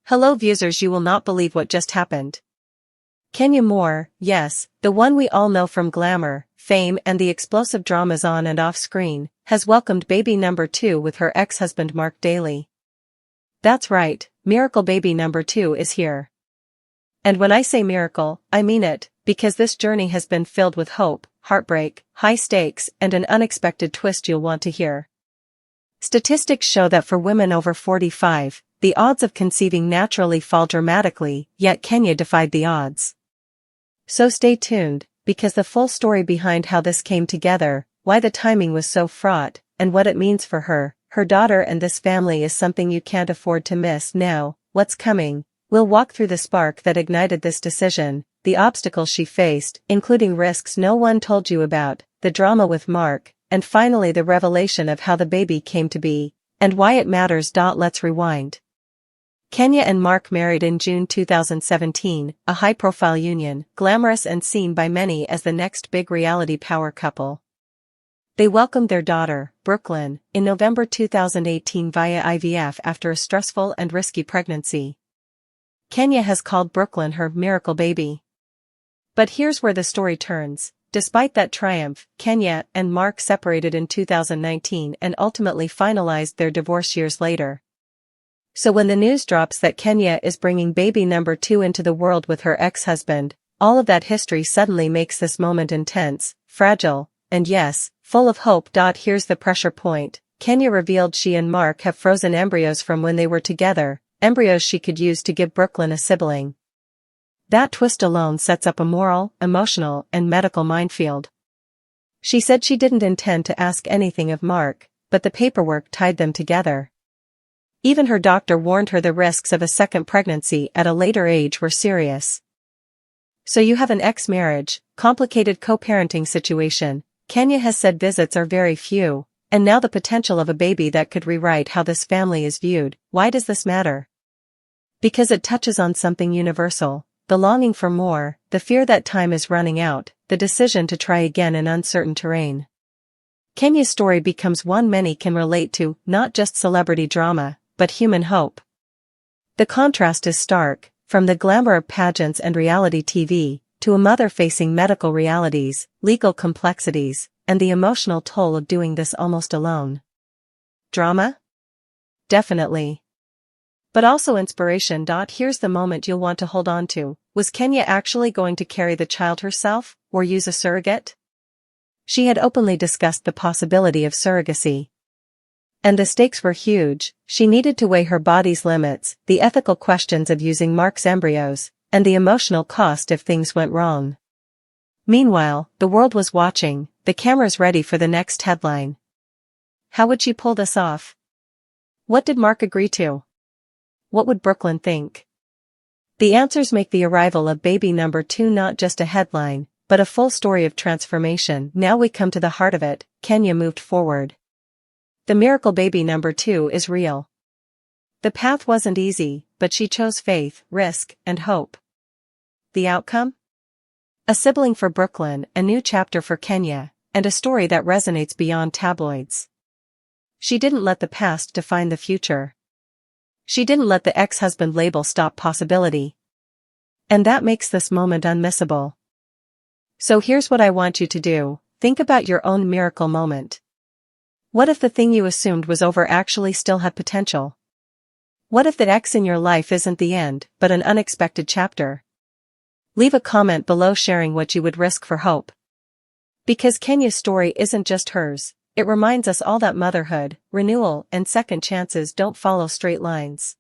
Hello viewers, you will not believe what just happened. Kenya Moore, yes, the one we all know from glamour, fame and the explosive dramas on and off screen, has welcomed baby number 2 with her ex-husband Marc Daly. That's right, miracle baby number 2 is here. And when I say miracle, I mean it, because this journey has been filled with hope, heartbreak, high stakes and an unexpected twist you'll want to hear. Statistics show that for women over 45, the odds of conceiving naturally fall dramatically, yet Kenya defied the odds. So stay tuned, because the full story behind how this came together, why the timing was so fraught, and what it means for her, her daughter and this family is something you can't afford to miss. Now, what's coming? We'll walk through the spark that ignited this decision, the obstacles she faced, including risks no one told you about, the drama with Marc, and finally the revelation of how the baby came to be, and why it matters. Let's rewind. Kenya and Marc married in June 2017, a high-profile union, glamorous and seen by many as the next big reality power couple. They welcomed their daughter, Brooklyn, in November 2018 via IVF after a stressful and risky pregnancy. Kenya has called Brooklyn her miracle baby. But here's where the story turns. Despite that triumph, Kenya and Marc separated in 2019 and ultimately finalized their divorce years later. So when the news drops that Kenya is bringing baby number 2 into the world with her ex-husband, all of that history suddenly makes this moment intense, fragile, and yes, full of hope. Here's the pressure point. Kenya revealed she and Marc have frozen embryos from when they were together, embryos she could use to give Brooklyn a sibling. That twist alone sets up a moral, emotional, and medical minefield. She said she didn't intend to ask anything of Marc, but the paperwork tied them together. Even her doctor warned her the risks of a second pregnancy at a later age were serious. So you have an ex-marriage, complicated co-parenting situation. Kenya has said visits are very few, and now the potential of a baby that could rewrite how this family is viewed. Why does this matter? Because it touches on something universal. The longing for more, the fear that time is running out, the decision to try again in uncertain terrain. Kenya's story becomes one many can relate to, not just celebrity drama, but human hope. The contrast is stark, from the glamour of pageants and reality TV, to a mother facing medical realities, legal complexities, and the emotional toll of doing this almost alone. Drama? Definitely. But also inspiration. Here's the moment you'll want to hold on to. Was Kenya actually going to carry the child herself, or use a surrogate? She had openly discussed the possibility of surrogacy. And the stakes were huge. She needed to weigh her body's limits, the ethical questions of using Marc's embryos, and the emotional cost if things went wrong. Meanwhile, the world was watching, the cameras ready for the next headline. How would she pull this off? What did Marc agree to? What would Brooklyn think? The answers make the arrival of baby number 2 not just a headline, but a full story of transformation. Now we come to the heart of it. Kenya moved forward. The miracle baby number 2 is real. The path wasn't easy, but she chose faith, risk, and hope. The outcome? A sibling for Brooklyn, a new chapter for Kenya, and a story that resonates beyond tabloids. She didn't let the past define the future. She didn't let the ex-husband label stop possibility. And that makes this moment unmissable. So here's what I want you to do. Think about your own miracle moment. What if the thing you assumed was over actually still had potential? What if the ex in your life isn't the end, but an unexpected chapter? Leave a comment below sharing what you would risk for hope. Because Kenya's story isn't just hers, it reminds us all that motherhood, renewal, and second chances don't follow straight lines.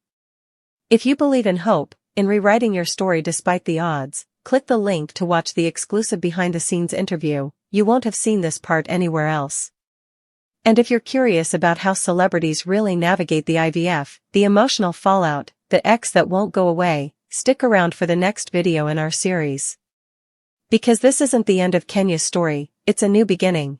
If you believe in hope, in rewriting your story despite the odds, click the link to watch the exclusive behind-the-scenes interview. You won't have seen this part anywhere else. And if you're curious about how celebrities really navigate the IVF, the emotional fallout, the ex that won't go away, stick around for the next video in our series. Because this isn't the end of Kenya's story, it's a new beginning.